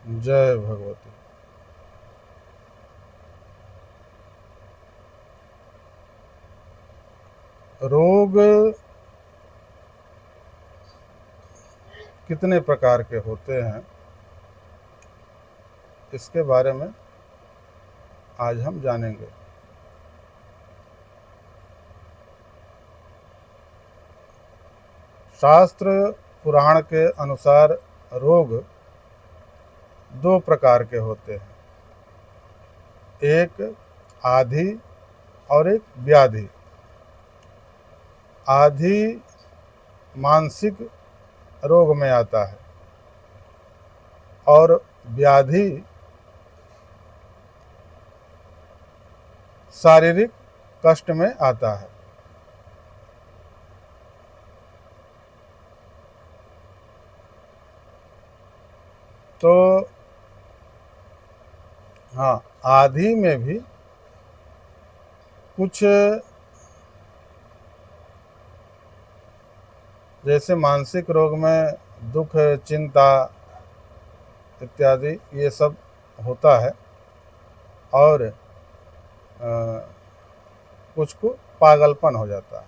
जय भगवती। रोग कितने प्रकार के होते हैं, इसके बारे में आज हम जानेंगे। शास्त्र पुराण के अनुसार रोग दो प्रकार के होते हैं, एक आधि और एक व्याधि। आधि मानसिक रोग में आता है और व्याधि शारीरिक कष्ट में आता है। तो हाँ, आधि में भी कुछ, जैसे मानसिक रोग में दुख, चिंता इत्यादि ये सब होता है, और कुछ को पागलपन हो जाता है।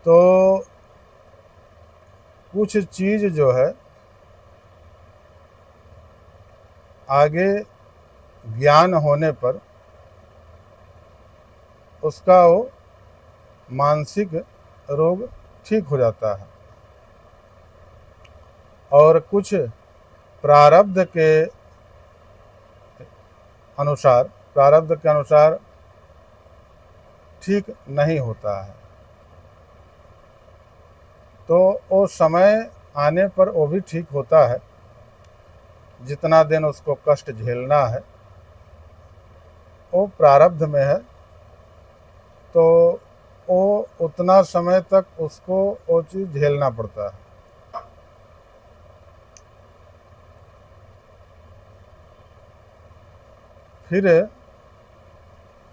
तो कुछ चीज जो है आगे ज्ञान होने पर उसका वो मानसिक रोग ठीक हो जाता है, और कुछ प्रारब्ध के अनुसार ठीक नहीं होता है। तो वो समय आने पर वो भी ठीक होता है। जितना दिन उसको कष्ट झेलना है वो प्रारब्ध में है, तो वो उतना समय तक उसको वो चीज़ झेलना पड़ता है। फिर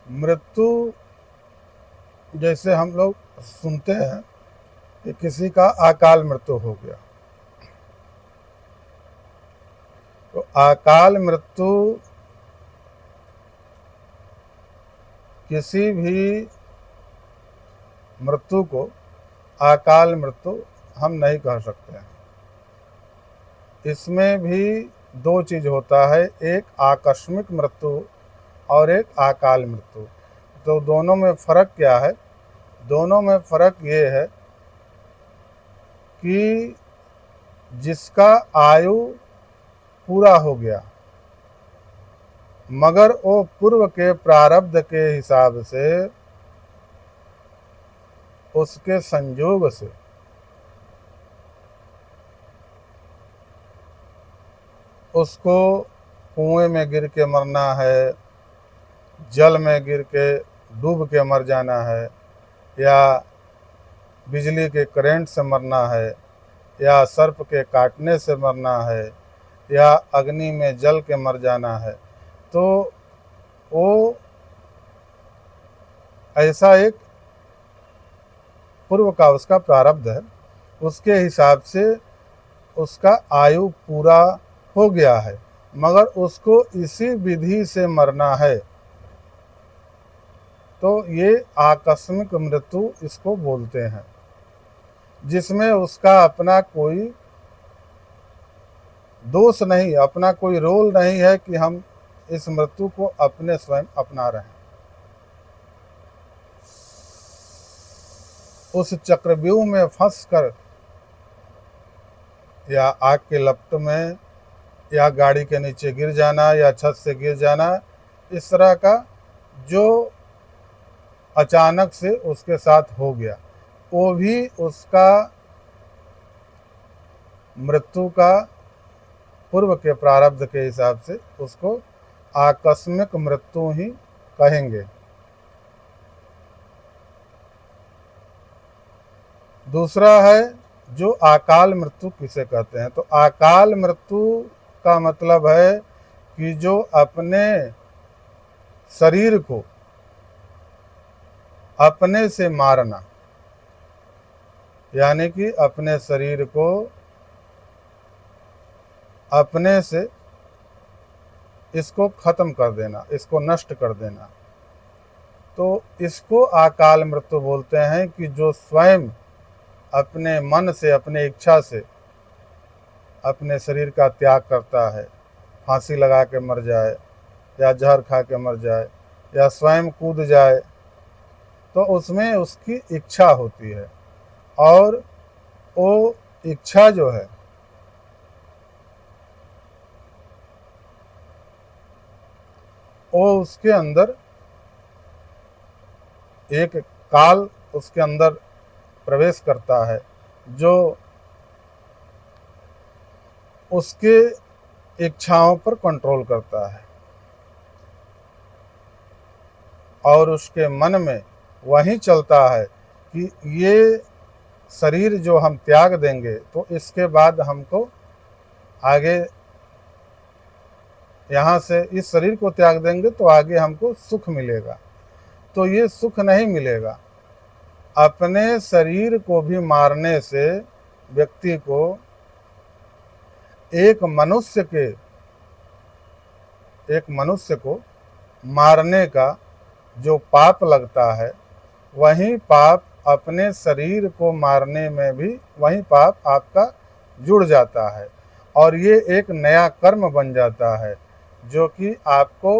मृत्यु, जैसे हम लोग सुनते हैं कि किसी का अकाल मृत्यु हो गया, तो अकाल मृत्यु किसी भी मृत्यु को अकाल मृत्यु हम नहीं कह सकते हैं। इसमें भी दो चीज होता है, एक आकस्मिक मृत्यु और एक अकाल मृत्यु। तो दोनों में फर्क क्या है? दोनों में फर्क ये है कि जिसका आयु पूरा हो गया मगर वो पूर्व के प्रारब्ध के हिसाब से, उसके संयोग से उसको कुएं में गिर के मरना है, जल में गिर के डूब के मर जाना है, या बिजली के करंट से मरना है, या सर्प के काटने से मरना है, या अग्नि में जल के मर जाना है, तो वो ऐसा एक पूर्व का उसका प्रारब्ध है, उसके हिसाब से उसका आयु पूरा हो गया है, मगर उसको इसी विधि से मरना है। तो ये आकस्मिक मृत्यु इसको बोलते हैं, जिसमें उसका अपना कोई दोष नहीं, अपना कोई रोल नहीं है कि हम इस मृत्यु को अपने स्वयं अपना रहे हैं। उस चक्रव्यूह में फंस कर, या आग के लपट में, या गाड़ी के नीचे गिर जाना, या छत से गिर जाना, इस तरह का जो अचानक से उसके साथ हो गया, वो भी उसका मृत्यु का पूर्व के प्रारब्ध के हिसाब से उसको आकस्मिक मृत्यु ही कहेंगे। दूसरा है जो अकाल मृत्यु किसे कहते हैं। तो अकाल मृत्यु का मतलब है कि जो अपने शरीर को अपने से मारना, यानी कि अपने शरीर को अपने से इसको खत्म कर देना, इसको नष्ट कर देना। तो इसको अकाल मृत्यु बोलते हैं कि जो स्वयं अपने मन से, अपने इच्छा से अपने शरीर का त्याग करता है, फांसी लगा के मर जाए या जहर खा के मर जाए या स्वयं कूद जाए, तो उसमें उसकी इच्छा होती है और वो इच्छा जो है वो उसके अंदर एक काल उसके अंदर प्रवेश करता है जो उसके इच्छाओं पर कंट्रोल करता है और उसके मन में वही चलता है कि ये शरीर जो हम त्याग देंगे तो इसके बाद हमको आगे, यहाँ से इस शरीर को त्याग देंगे तो आगे हमको सुख मिलेगा। तो ये सुख नहीं मिलेगा। अपने शरीर को भी मारने से व्यक्ति को एक मनुष्य को मारने का जो पाप लगता है, वही पाप अपने शरीर को मारने में भी वही पाप आपका जुड़ जाता है और ये एक नया कर्म बन जाता है जो कि आपको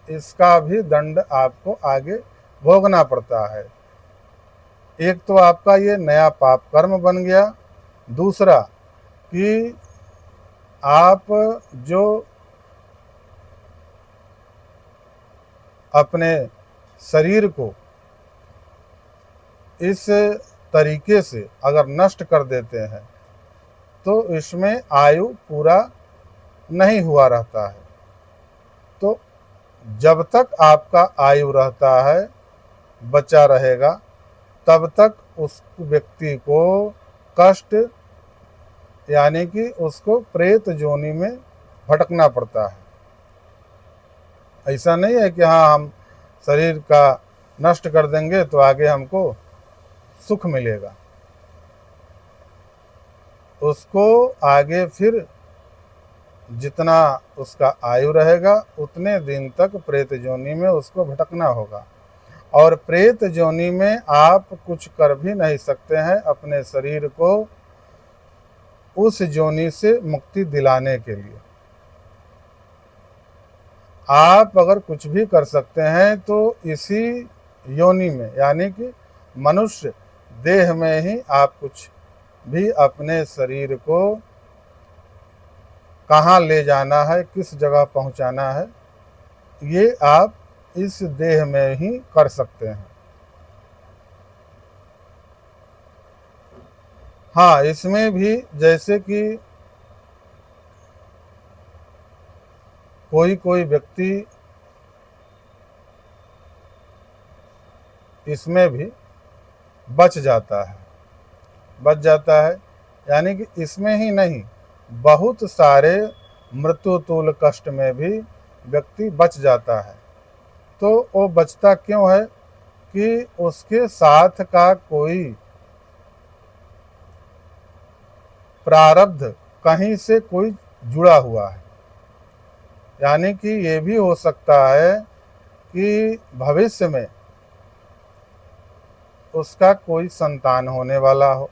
इसका भी दंड आपको आगे भोगना पड़ता है। एक तो आपका ये नया पाप कर्म बन गया, दूसरा कि आप जो अपने शरीर को इस तरीके से अगर नष्ट कर देते हैं तो इसमें आयु पूरा नहीं हुआ रहता है। तो जब तक आपका आयु रहता है, बचा रहेगा, तब तक उस व्यक्ति को कष्ट यानी कि उसको प्रेत जोनि में भटकना पड़ता है। ऐसा नहीं है कि हाँ हम शरीर का नष्ट कर देंगे तो आगे हमको सुख मिलेगा। उसको आगे फिर जितना उसका आयु रहेगा उतने दिन तक प्रेत जोनि में उसको भटकना होगा और प्रेत जोनि में आप कुछ कर भी नहीं सकते हैं अपने शरीर को उस जोनि से मुक्ति दिलाने के लिए। आप अगर कुछ भी कर सकते हैं तो इसी योनि में यानी कि मनुष्य देह में ही आप कुछ भी अपने शरीर को कहाँ ले जाना है, किस जगह पहुंचाना है, ये आप इस देह में ही कर सकते हैं। हाँ, इसमें भी जैसे कि कोई व्यक्ति इसमें भी बच जाता है यानी कि इसमें ही नहीं, बहुत सारे मृत्यु तुल्य कष्ट में भी व्यक्ति बच जाता है। तो वो बचता क्यों है कि उसके साथ का कोई प्रारब्ध कहीं से कोई जुड़ा हुआ है। यानी कि ये भी हो सकता है कि भविष्य में उसका कोई संतान होने वाला हो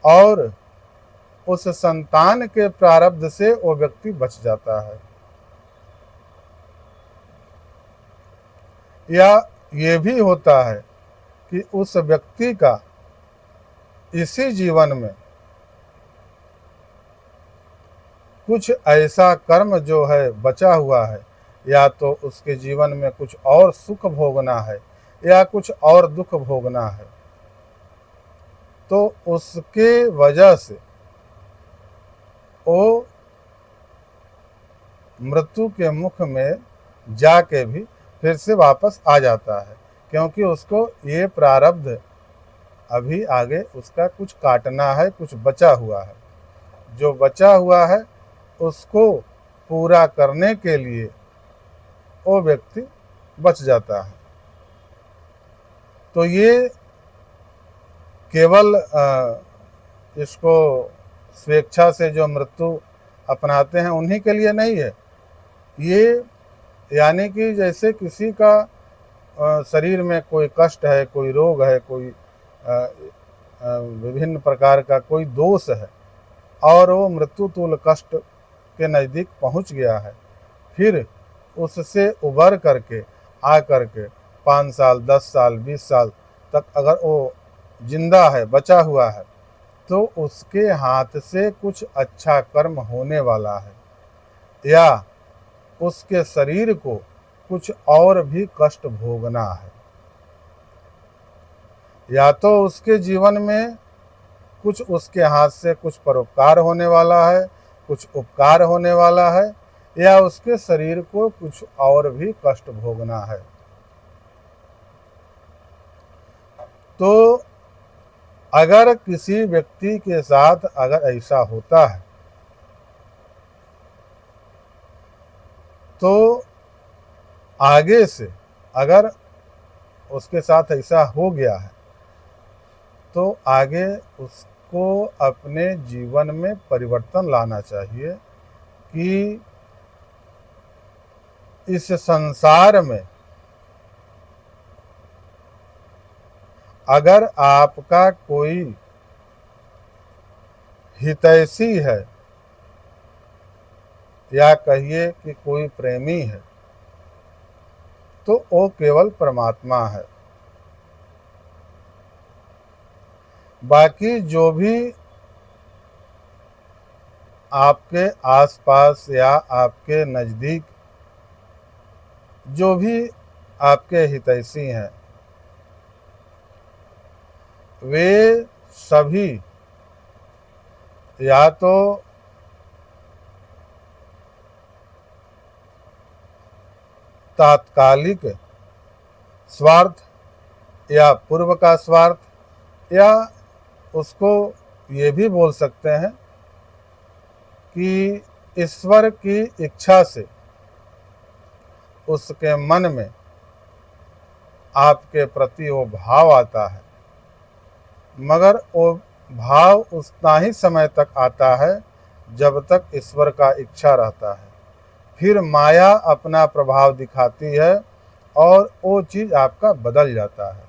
और उस संतान के प्रारब्ध से वो व्यक्ति बच जाता है। या ये भी होता है कि उस व्यक्ति का इसी जीवन में कुछ ऐसा कर्म जो है बचा हुआ है, या तो उसके जीवन में कुछ और सुख भोगना है या कुछ और दुख भोगना है, तो उसके वजह से वो मृत्यु के मुख में जाके भी फिर से वापस आ जाता है, क्योंकि उसको ये प्रारब्ध अभी आगे उसका कुछ काटना है, कुछ बचा हुआ है। जो बचा हुआ है उसको पूरा करने के लिए वो व्यक्ति बच जाता है। तो ये केवल इसको स्वेच्छा से जो मृत्यु अपनाते हैं उन्हीं के लिए नहीं है। ये यानी कि जैसे किसी का शरीर में कोई कष्ट है, कोई रोग है, कोई विभिन्न प्रकार का कोई दोष है और वो मृत्यु तुल्य कष्ट के नज़दीक पहुंच गया है, फिर उससे उबर करके आ करके 5 साल, 10 साल, 20 साल तक अगर वो जिंदा है, बचा हुआ है, तो उसके हाथ से कुछ अच्छा कर्म होने वाला है या उसके शरीर को कुछ और भी कष्ट भोगना है। या तो उसके जीवन में कुछ उसके हाथ से कुछ परोपकार होने वाला है, कुछ उपकार होने वाला है, या उसके शरीर को कुछ और भी कष्ट भोगना है। तो अगर किसी व्यक्ति के साथ अगर ऐसा होता है तो आगे से अगर उसके साथ ऐसा हो गया है तो आगे उसको अपने जीवन में परिवर्तन लाना चाहिए कि इस संसार में अगर आपका कोई हितैषी है या कहिए कि कोई प्रेमी है तो वो केवल परमात्मा है। बाकी जो भी आपके आसपास या आपके नज़दीक जो भी आपके हितैषी हैं वे सभी या तो तात्कालिक स्वार्थ या पूर्व का स्वार्थ, या उसको ये भी बोल सकते हैं कि ईश्वर की इच्छा से उसके मन में आपके प्रति वो भाव आता है, मगर वो भाव उतना ही समय तक आता है जब तक ईश्वर का इच्छा रहता है। फिर माया अपना प्रभाव दिखाती है और वो चीज़ आपका बदल जाता है,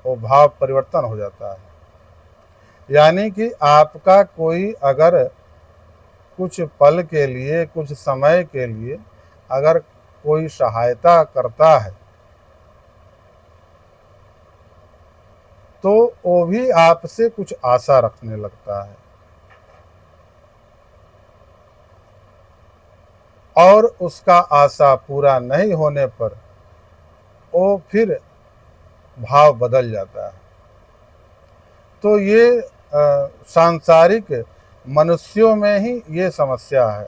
वो भाव परिवर्तन हो जाता है। यानी कि आपका कोई अगर कुछ पल के लिए, कुछ समय के लिए अगर कोई सहायता करता है तो वो भी आपसे कुछ आशा रखने लगता है और उसका आशा पूरा नहीं होने पर वो फिर भाव बदल जाता है। तो ये सांसारिक मनुष्यों में ही ये समस्या है,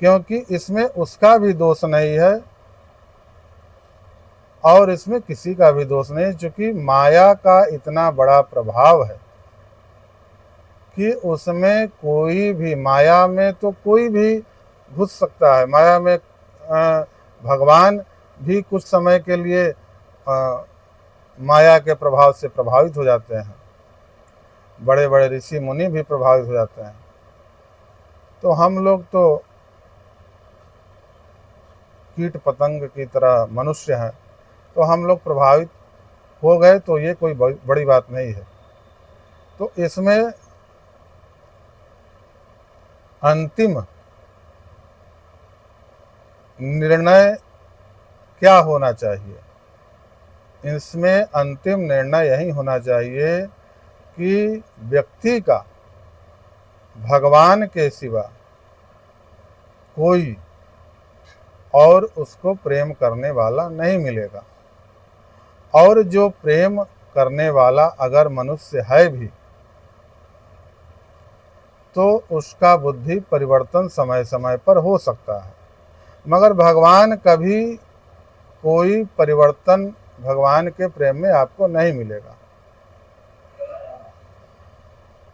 क्योंकि इसमें उसका भी दोष नहीं है और इसमें किसी का भी दोष नहीं, क्योंकि माया का इतना बड़ा प्रभाव है कि उसमें कोई भी, माया में तो कोई भी घुस सकता है। माया में भगवान भी कुछ समय के लिए माया के प्रभाव से प्रभावित हो जाते हैं, बड़े बड़े ऋषि मुनि भी प्रभावित हो जाते हैं। तो हम लोग तो कीट पतंग की तरह मनुष्य हैं, तो हम लोग प्रभावित हो गए तो ये कोई बड़ी बात नहीं है। तो इसमें अंतिम निर्णय क्या होना चाहिए? इसमें अंतिम निर्णय यही होना चाहिए कि व्यक्ति का भगवान के सिवा कोई और उसको प्रेम करने वाला नहीं मिलेगा, और जो प्रेम करने वाला अगर मनुष्य है भी तो उसका बुद्धि परिवर्तन समय समय पर हो सकता है, मगर भगवान कभी कोई परिवर्तन भगवान के प्रेम में आपको नहीं मिलेगा।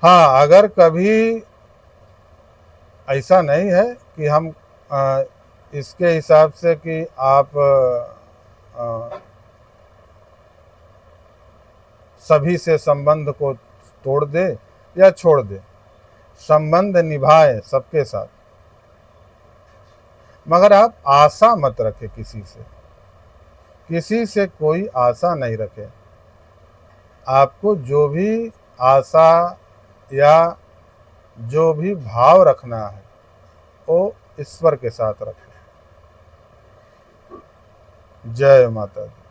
हाँ, अगर कभी ऐसा नहीं है कि हम इसके हिसाब से कि आप सभी से संबंध को तोड़ दे या छोड़ दे, संबंध निभाए सबके साथ, मगर आप आशा मत रखें किसी से कोई आशा नहीं रखें। आपको जो भी आशा या जो भी भाव रखना है वो ईश्वर के साथ रखें। जय माता दी।